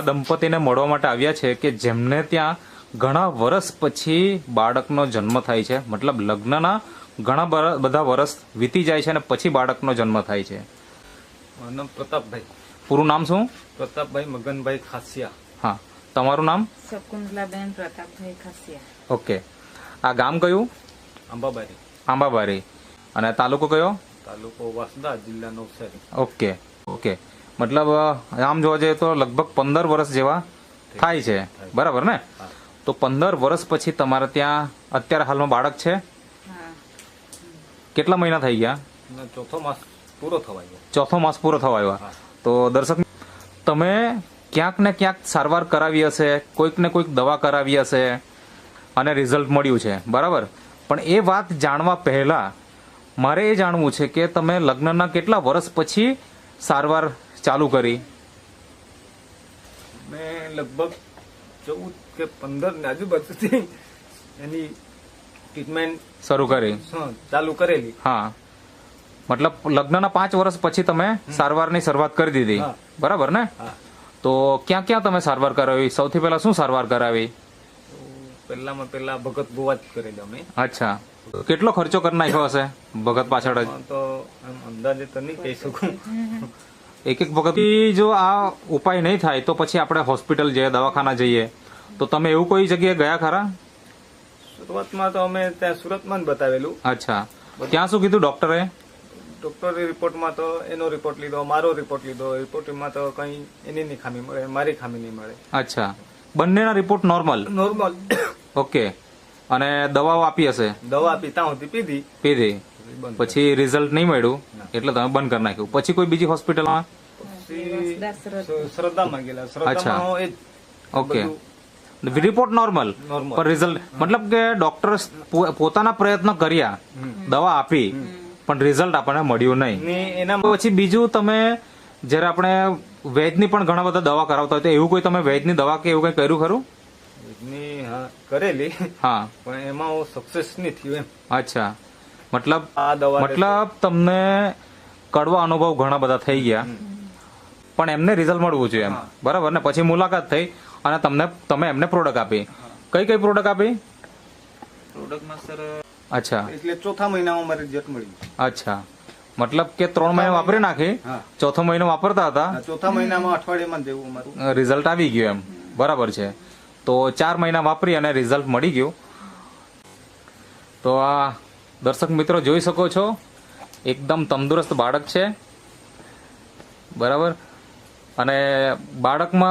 દંપતીને મળવા માટે આવ્યા છે કે જેમને ત્યાં ઘણા વર્ષ પછી બાળકનો જન્મ થાય છે, મતલબ લગ્નના ઘણા બધા વર્ષ વીતી જાય છે અને પછી બાળકનો જન્મ થાય છે. મારું નામ પ્રતાપભાઈ. પૂરું નામ શું? પ્રતાપભાઈ મગનભાઈ ખાસિયા. હા, તમારું નામ? શકુંતલાબેન પ્રતાપભાઈ ખાસિયા. ઓકે. આ ગામ કયું? આંબાબારી. આંબાબારી. અને તાલુકો કયો? તાલુકો વાસદા, જિલ્લા નવસારી. Okay okay. મતલબ આમ જોવા જઈએ તો લગભગ 15 વર્ષ જેવા થાય છે, બરાબર ને? તો 15 વર્ષ પછી તમારે ત્યાં અત્યારે હાલમાં બાળક છે? હા. કેટલા મહિના થઈ ગયા? ચોથો માસ પૂરો થવા આવ્યો. ચોથો માસ પૂરો થવા આવ્યો. તો દર્શક, તમે ક્યાંક ને ક્યાંક સારવાર કરાવી હશે, કોઈક ને કોઈક દવા કરાવી હશે અને રિઝલ્ટ મળ્યું છે, બરાબર? પણ એ વાત જાણવા પહેલા મારે એ જાણવું છે કે તમે લગ્નના કેટલા વર્ષ પછી સારવાર ચાલુ કરી? મેં લગભગ 14 કે 15 ની આજુબાજુથી એની ટ્રીટમેન્ટ શરૂ કરી? ચાલુ કરેલી. હા, મતલબ લગ્નના 5 વર્ષ પછી તમે સારવારની શરૂઆત કરી દીધી, બરાબર ને? તો ક્યાં ક્યાં તમે સારવાર કરાવી? સૌથી પહેલા શું સારવાર કરાવી? પહેલા ભગત બુવા જ કરેલી અમે. અચ્છા, કેટલો ખર્ચો કરી નાખ્યો હશે ભગત પાછળ જ? તો આમ અંદાજે તો નહીં કહી શકું. એક ભગત જો આ ઉપાય નહીં થાય તો પછી આપણે હોસ્પિટલ જઈએ, દવાખાના જઈએ, તો તમે એવું કોઈ જગ્યાએ ગયા ખરા? શરૂઆતમાં તો અમે ત્યાં સુરતમાં જ બતાવેલું. અચ્છા, ત્યાં શું કીધું ડોક્ટરે? ડોક્ટરે રિપોર્ટમાં તો એનો રિપોર્ટ લીધો, મારો રિપોર્ટ લીધો. રિપોર્ટમાં તો કઈ એની ખામી મળે, મારી ખામી નહીં મળે. અચ્છા, બંનેના રિપોર્ટ નોર્મલ? નોર્મલ. ઓકે. અને દવાઓ આપી હશે? દવા આપી, ત્યાં સુધી પીધી. પછી રિઝલ્ટ નહીં મળ્યું એટલે તમે બંધ કરી નાખ્યું. પછી કોઈ બીજી હોસ્પિટલમાં? શ્રદ્ધામાં ગયેલા. શ્રદ્ધામાં એ જ. ઓકે. રિપોર્ટ નોર્મલ, પણ રિઝલ્ટ મતલબ કે ડોક્ટર પોતાના પ્રયત્ન કર્યા, દવા આપી, પણ રિઝલ્ટ આપણને મળ્યું નહીં. એના પછી બીજું, તમે જયારે આપણે વૈદની પણ ઘણા બધા દવા કરાવતા હોય તો એવું કોઈ તમે વૈદની દવા કે એવું કઈ કર્યું ખરું? કરેલી. હા, પણ એમાં સક્સેસ નહીં થયું એમ. અચ્છા, મતલબ આ દવા તમને કડવા અનુભવ ઘણા બધા થઈ ગયા, પણ એમને રિઝલ્ટ મળવું જોઈએ એમ, બરાબર ને? પછી મુલાકાત થઈ અને તમે એમને પ્રોડક્ટ આપી. કઈ પ્રોડક્ટ આપી? પ્રોડક્ટમાં સર, અચ્છા, એટલે ચોથા મહિનામાં મારે રિઝલ્ટ મળ્યું. અચ્છા, મતલબ કે 3 મહિના વાપરી નાખી, ચોથો મહિનો વાપરતા હતા, ચોથા મહિનામાં અઠવાડિયામાં જેવું અમારું રિઝલ્ટ આવી ગયું એમ, બરાબર છે? તો 4 મહિના વાપરી અને રિઝલ્ટ મળી ગયું. તો આ દર્શક મિત્રો જોઈ શકો છો, એકદમ તંદુરસ્ત બાળક છે, બરાબર? અને બાળકમાં